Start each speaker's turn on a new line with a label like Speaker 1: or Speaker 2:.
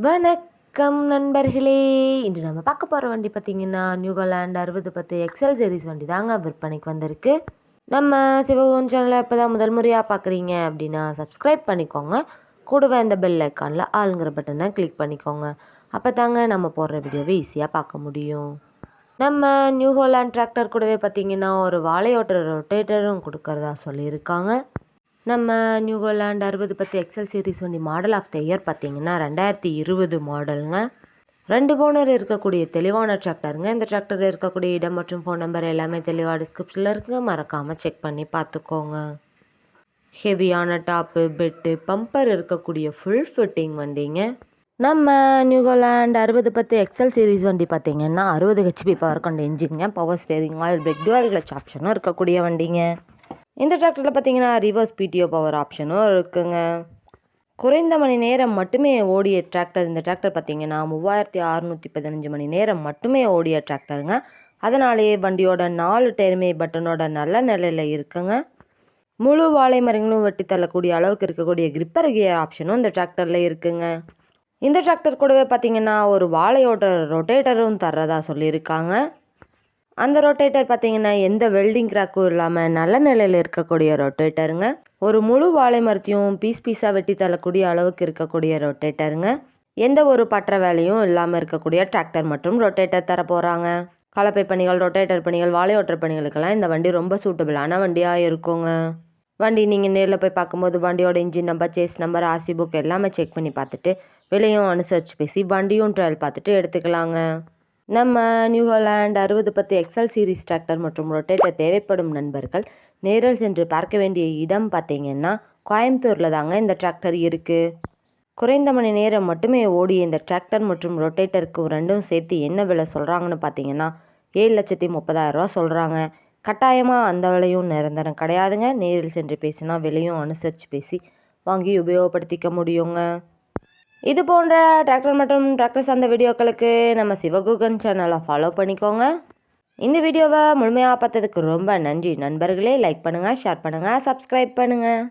Speaker 1: வணக்கம் நண்பர்களே. இன்று நம்ம பார்க்க போகிற வண்டி பார்த்திங்கன்னா நியூ ஹாலண்ட் 6010 எக்ஸல் சீரிஸ் வண்டி தாங்க விற்பனைக்கு வந்திருக்கு. நம்ம சிவகோன் சேனலை இப்போ தான் முதல் முறையாக பார்க்குறீங்க அப்படின்னா சப்ஸ்கிரைப் பண்ணிக்கோங்க. கூடவே அந்த பெல் ஐக்கானில் ஆளுங்கிற பட்டனை கிளிக் பண்ணிக்கோங்க. அப்போ தாங்க நம்ம போடுற வீடியோவை ஈஸியாக பார்க்க முடியும். நம்ம நியூ ஹாலண்ட் டிராக்டர் கூடவே பார்த்திங்கன்னா ஒரு வாழையோட்டுற ரொட்டேட்டரும் கொடுக்கறதா சொல்லியிருக்காங்க. நம்ம நியூ ஹாலண்ட் 6010 எக்ஸல் சீரிஸ் வண்டி மாடல் ஆஃப் த இயர் பார்த்திங்கன்னா 2020 மாடலுங்க. 2 ஓனர் இருக்கக்கூடிய தெளிவான டிராக்டருங்க. இந்த டிராக்டரில் இருக்கக்கூடிய இடம் மற்றும் ஃபோன் நம்பர் எல்லாமே தெளிவாக டிஸ்கிரிப்ஷனில் இருக்குங்க. மறக்காமல் செக் பண்ணி பார்த்துக்கோங்க. ஹெவியான டாப்பு, பெட்டு, பம்பர் இருக்கக்கூடிய ஃபுல் ஃபிட்டிங் வண்டிங்க. நம்ம நியூ ஹாலண்ட் 6010 எக்ஸல் சீரிஸ் வண்டி பார்த்திங்கன்னா 60 ஹெச்பி பவர் கொண்ட இன்ஜின்ங்க. Power steering, oil brake, dual clutch ஆப்ஷனும் இருக்கக்கூடிய வண்டிங்க. இந்த டிராக்டரில் பார்த்திங்கன்னா ரிவர்ஸ் பிடிஓ பவர் ஆப்ஷனும் இருக்குங்க. குறைந்த மணி நேரம் மட்டுமே ஓடிய டிராக்டர். இந்த டிராக்டர் பார்த்திங்கன்னா 3615 மணி நேரம் மட்டுமே ஓடிய டிராக்டருங்க. அதனாலேயே வண்டியோட 4 டயருமே பட்டனோட நல்ல நிலையில் இருக்குங்க. முழு வாழை மரங்களும் வெட்டி தள்ளக்கூடிய அளவுக்கு இருக்கக்கூடிய கிரிப்பர் கியர் ஆப்ஷனும் இந்த டிராக்டரில் இருக்குங்க. இந்த டிராக்டர் கூடவே பார்த்திங்கன்னா ஒரு வாழையோட ரொட்டேட்டரும் தர்றதா சொல்லியிருக்காங்க. அந்த ரொட்டேட்டர் பார்த்திங்கன்னா எந்த வெல்டிங் கிராக்கும் இல்லாமல் நல்ல நிலையில் இருக்கக்கூடிய ரொட்டேட்டருங்க. ஒரு முழு வாழை மரத்தையும் பீஸாக வெட்டி தள்ளக்கூடிய அளவுக்கு இருக்கக்கூடிய ரொட்டேட்டருங்க. எந்த ஒரு பற்ற வேலையும் இல்லாமல் இருக்கக்கூடிய டிராக்டர் மற்றும் ரொட்டேட்டர் தர போகிறாங்க. கலப்பை பணிகள், ரொட்டேட்டர் பணிகள், வாழையோட்டுற பணிகளுக்கெல்லாம் இந்த வண்டி ரொம்ப சூட்டபிளான வண்டியாக இருக்குங்க. வண்டி நீங்கள் நேரில் போய் பார்க்கும்போது வண்டியோட engine number, chassis number, RC book எல்லாமே செக் பண்ணி பார்த்துட்டு விலையும் அனுசரித்து பேசி வண்டியும் ட்ரையல் பார்த்துட்டு எடுத்துக்கலாங்க. நம்ம New Holland 6010 Excel series tractor மற்றும் ரொட்டேட்டர் தேவைப்படும் நண்பர்கள் நேரில் சென்று பார்க்க வேண்டிய இடம் பார்த்திங்கன்னா கோயம்புத்தூரில் தாங்க இந்த டிராக்டர் இருக்குது. குறைந்த மணி நேரம் மட்டுமே ஓடிய இந்த டிராக்டர் மற்றும் ரொட்டேட்டருக்கு ரெண்டும் சேர்த்து என்ன விலை சொல்கிறாங்கன்னு பார்த்தீங்கன்னா 7,30,000 சொல்கிறாங்க. கட்டாயமாக அந்த விலையும் நிரந்தரம் கிடையாதுங்க. நேரில் சென்று பேசினா விலையும் அனுசரித்து பேசி வாங்கி உபயோகப்படுத்திக்க முடியுங்க. இது போன்ற டிராக்டர் மற்றும் டிராக்டர் சார்ந்த வீடியோக்களுக்கு நம்ம சிவகுகன் சேனலை ஃபாலோ பண்ணிக்கோங்க. இந்த வீடியோவை முழுமையாக பார்த்ததுக்கு ரொம்ப நன்றி நண்பர்களே. லைக் பண்ணுங்கள், ஷேர் பண்ணுங்கள், சப்ஸ்கிரைப் பண்ணுங்கள்.